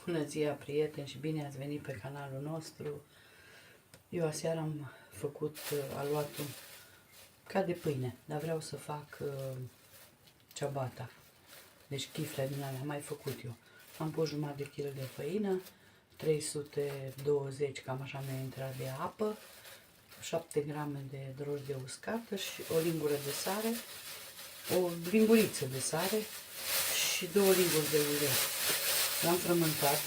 Bună ziua, prieteni, și bine ați venit pe canalul nostru. Eu aseară am făcut aluatul ca de pâine, dar vreau să fac ciabatta. Deci chifle din alea am mai făcut eu. Am pus jumătate de kg de făină, 320, cam așa mi-a intrat de apă, 7 grame de drojdie uscată și o lingură de sare, o linguriță de sare și 2 linguri de ulei. L-am frământat,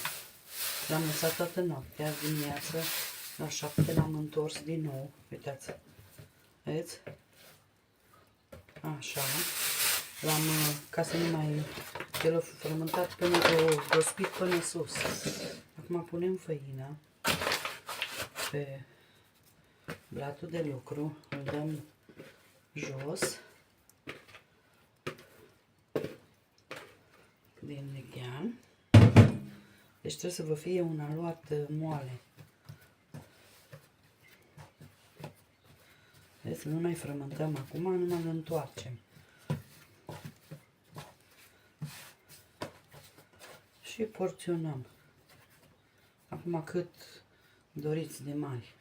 l-am lăsat toată noaptea, dimineață, la 7 l-am întors din nou, uitați, vedeți? Așa, l-am, ca să nu mai, el a frământat până, o dospit până sus. Acum punem făina pe blatul de lucru, îl dăm jos, din lighean. Deci trebuie să vă fie un aluat moale. Deci să nu mai frământăm acum, numai îl întoarcem. Și porționăm. Acum cât doriți de mari.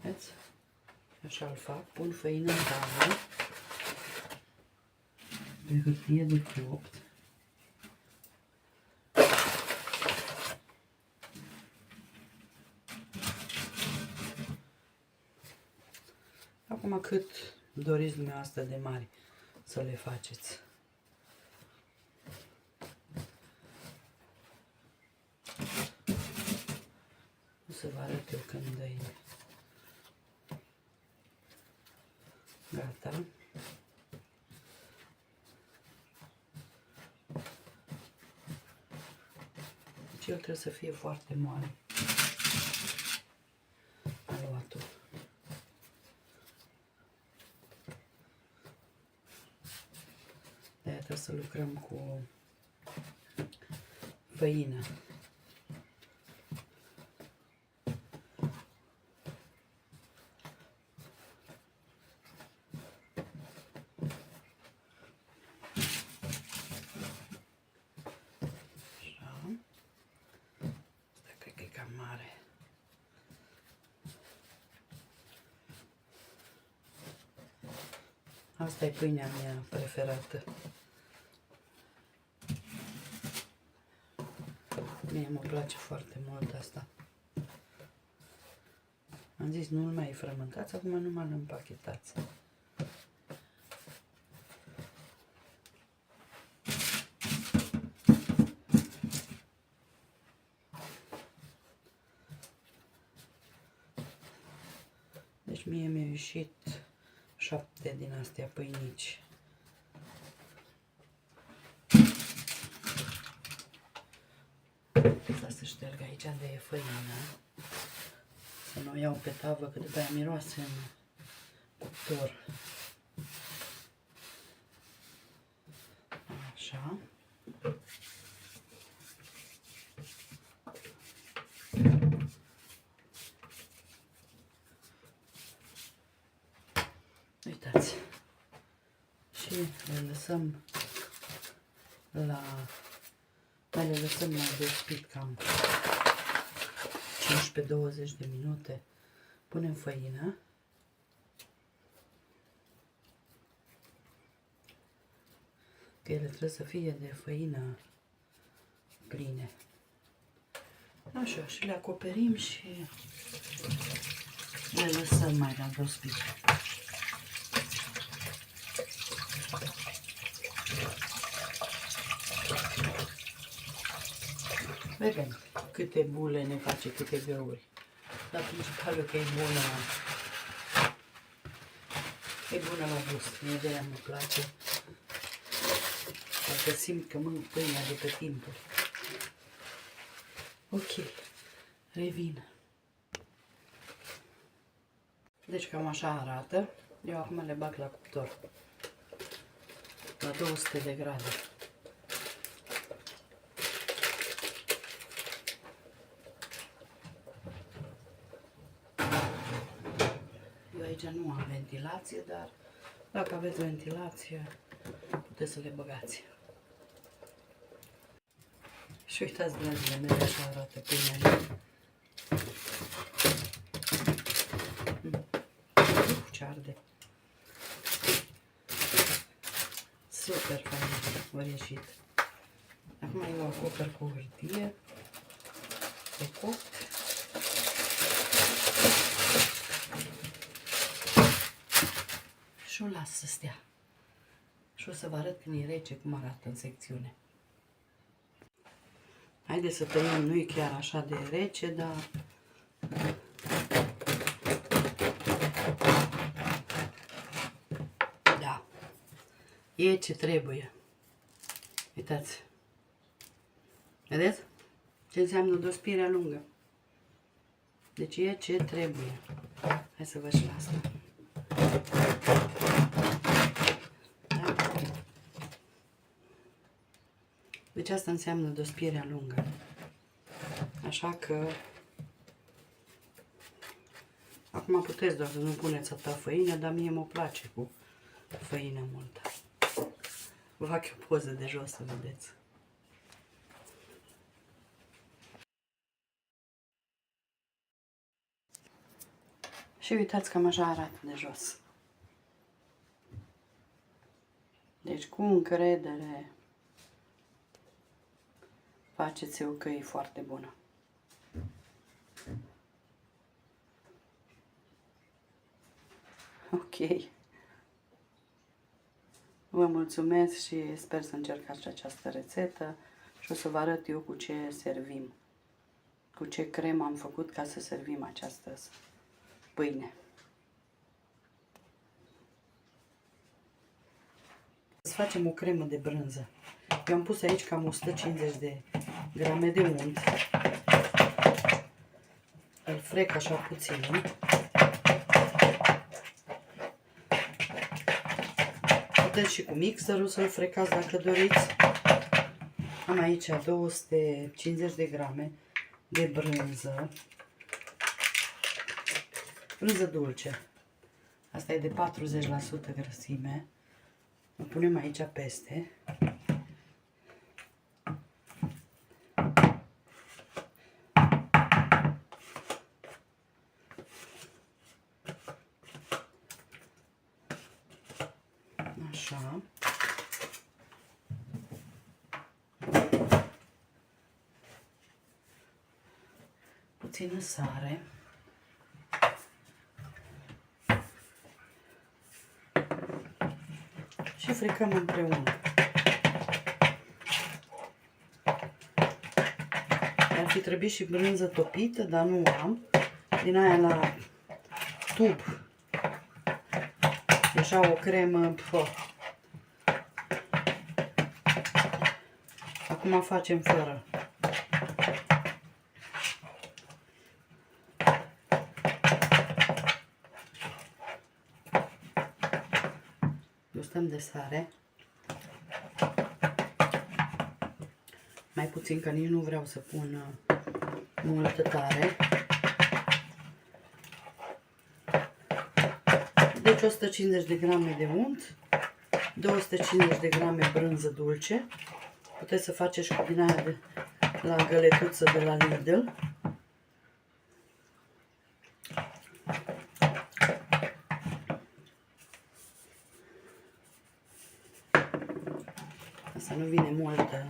Vedeți? Așa îl fac. Pun făină în tavă. Pe hârtie de copt. Acum cât doriți dumneavoastră de mari să le faceți. O să vă arăt eu când e gata. Deci el trebuie să fie foarte moale. Aluatul. De-aia trebuie să lucrăm cu făină. Asta e pâinea mea preferată. Mie mă place foarte mult asta. Am zis, nu-l mai frământați, acum numai îl împachetați. Deci mie mi-a ieșit 7 din astea pâinici. Să șterg aici de e făină. Să nu o iau pe tavă, că după aia miroase în cuptor. Așa. Uitați. Și le lăsăm la... Mai le lăsăm la despit cam 15-20 de minute. Punem făină. Că ele trebuie să fie de făină pline. Așa, și le acoperim și le lăsăm mai la despit. Vedem câte bule ne face, câte găuri. Dar principalul că e bună. E bună la gust. Mie de aia mă place. Dacă simt că mănânc pâinea de pe timpuri. Ok. Revin. Deci cam așa arată. Eu acum le bag la cuptor. La 200 de grade. Aici nu am ventilație, dar dacă aveți ventilație, puteți să le băgați. Și uitați, dragile mele, așa arată pâinea. Ce arde. Super fain, a ieșit. Acum eu acopăr cu hârtie de copt. Și o las să stea. Și o să vă arăt când e rece cum arată în secțiune. Haideți să tăiem, nu e chiar așa de rece, dar da, e ce trebuie. Uitați. Vedeți? Ce înseamnă dospirea lungă. Deci e ce trebuie. Hai să văd și la asta. Da? Deci asta înseamnă dospirea lungă. Așa că acum puteți doar să nu puneți atâta făină, dar mie mă place cu făină multă. Vă fac o poză de jos să vedeți. Și uitați cam așa arată de jos. Deci cu încredere faceți-o că e foarte bună. Ok. Vă mulțumesc și sper să încercați această rețetă și o să vă arăt eu cu ce servim. Cu ce cremă am făcut ca să servim această pâine. Să facem o cremă de brânză. Eu am pus aici cam 150 de grame de unt. Îl frec așa puțin. Puteți și cu mixerul să-l frecați dacă doriți. Am aici 250 de grame de brânză. Brânză dulce. Asta e de 40% grăsime. O punem aici peste. Așa. Puțină sare. Și frecăm împreună. Ar fi trebuit și brânză topită, dar nu am. Din aia la tub. E așa o cremă. Acum facem fără. Gustăm de sare. Mai puțin, că nici nu vreau să pun multă tare. Deci 150 de grame de unt, 250 de grame brânză dulce. Puteți să faceți și din aia de la găletuță de la Lidl. Asta nu vine multă.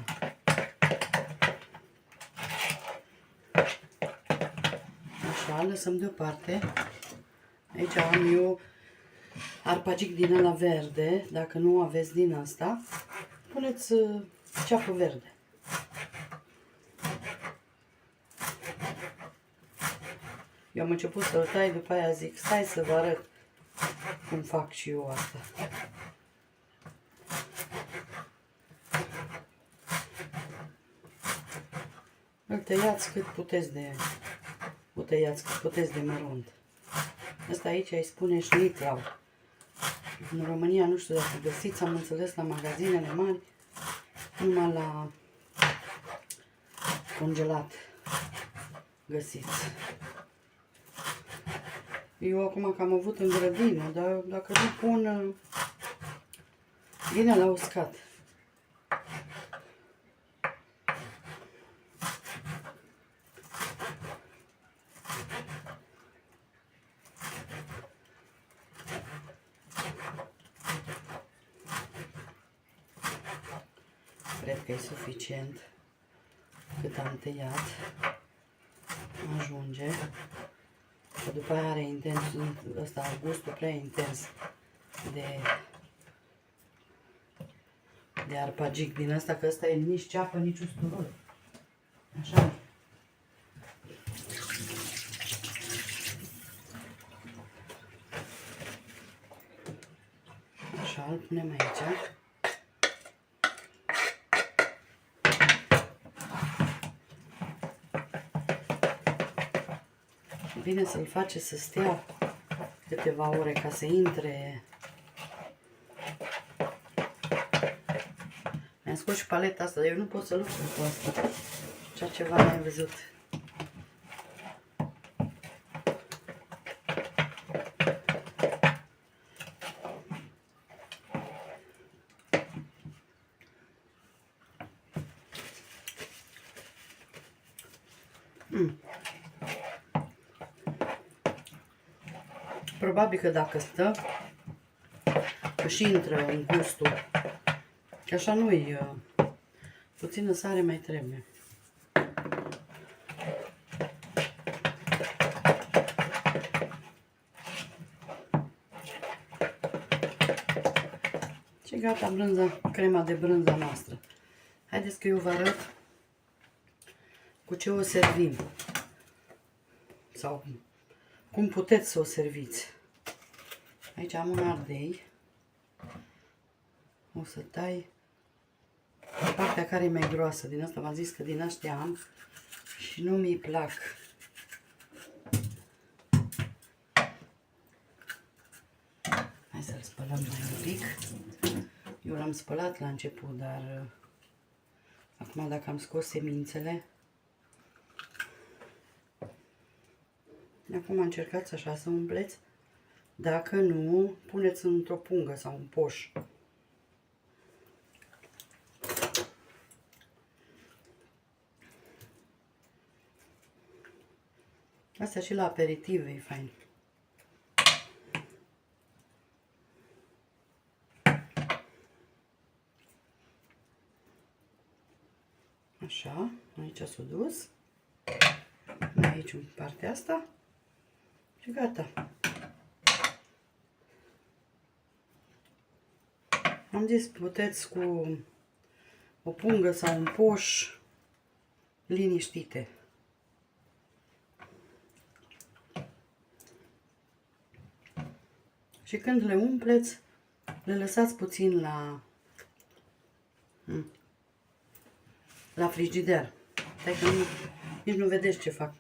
Așa, lăsăm deoparte. Aici am eu arpagic din ăla verde. Dacă nu aveți din asta, puneți ceapă verde. Eu am început să-l tai, după aia zic, stai să vă arăt cum fac și eu asta. Îl tăiați cât puteți de mărunt. Asta aici îi spune șniclau. În România nu știu dacă găsiți, am înțeles la magazinele mari, numai la congelat găsiți. Eu acum că am avut în grădină, dar dacă nu pun, vine la uscat. cred că e suficient cât am tăiat. Ajunge. Că după aia are intens, ăsta, gustul prea intens de arpagic din asta, că ăsta e nici ceapă, nici usturoi. Așa. Așa, îl punem aici. Bine să-l face să stea câteva ore ca să intre. Mi-am scos și paleta asta, dar eu nu pot să lucru cu asta. Așa ceva n-ai văzut. Probabil că dacă stă, își intră în gustul. Că așa nu-i, puțină sare mai trebuie. Și gata brânza, crema de brânza noastră. Haideți că eu vă arăt cu ce o servim. Sau cum puteți să o serviți. Aici am un ardei. O să tai partea care e mai groasă. Din asta v-am zis că din astea am și nu mi-i plac. Hai să-l spălăm mai un pic. Eu l-am spălat la început, dar acum dacă am scos semințele, acum încercați așa să umpleți. Dacă nu, puneți într-o pungă sau un poș. Asta și la aperitiv e fain. Așa, aici s-a dus. Aici în partea asta. Și gata. Am zis, puteți cu o pungă sau un poș liniștite. Și când le umpleți, le lăsați puțin la frigider. Stai că nici nu vedeți ce fac.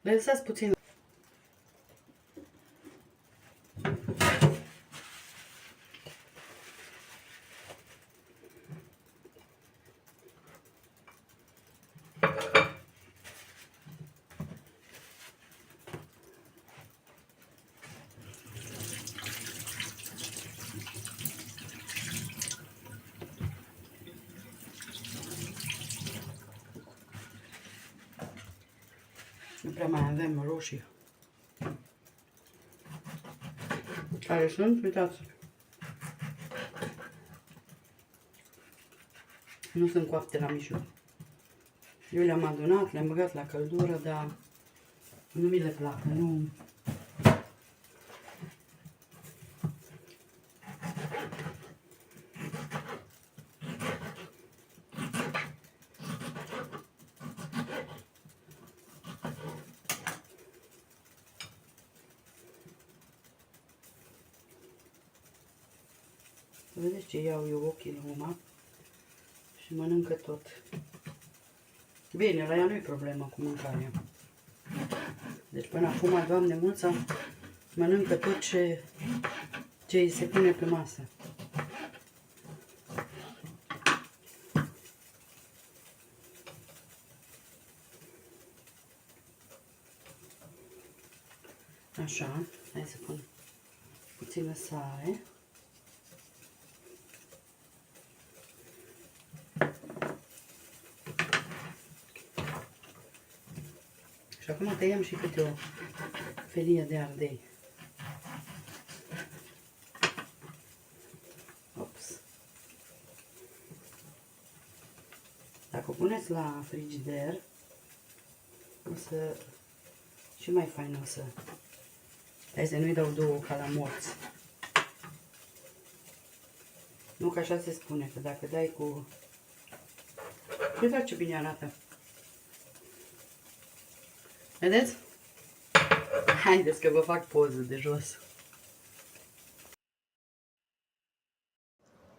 Le lăsați puțin. Nu prea mai avem roșii. Care sunt? Uitați. Nu sunt coapte la mijloc. Eu le-am adunat, le-am băgat la căldură, dar nu mi le plac. Nu. Vedeți ce iau eu ochii la Uma și mănâncă tot. Bine, la ea nu-i problemă cu mâncarea. Deci până acum, Doamne mulța, mănâncă tot ce îi se pune pe masă. Așa, hai să pun puțină sare. Și acum tăiem și câte o felie de ardei. Hop. dacă o puneți la frigider, o să... și mai fain o să... Hai să nu-i dau două ca la morți. Nu că așa se spune, că dacă dai cu... Uitați ce bine arată. Vedeți? Haideți că vă fac poză de jos.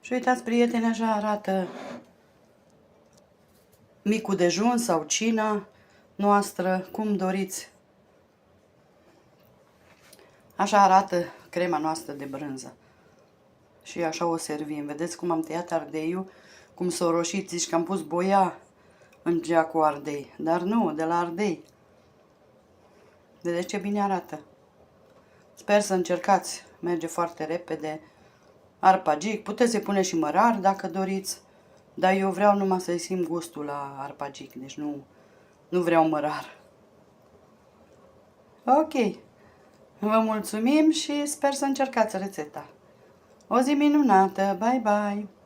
Și uitați, prieteni, așa arată micul dejun sau cina noastră, cum doriți. Așa arată crema noastră de brânză. Și așa o servim. Vedeți cum am tăiat ardeiul, cum s-a roșit, zici că am pus boia în gea cu ardei. Dar nu, de la ardei. Vedeți ce bine arată. Sper să încercați. Merge foarte repede. Arpagic. Puteți să pune și mărar dacă doriți. Dar eu vreau numai să-i simt gustul la arpagic. Deci nu vreau mărar. Ok. Vă mulțumim și sper să încercați rețeta. O zi minunată. Bye, bye!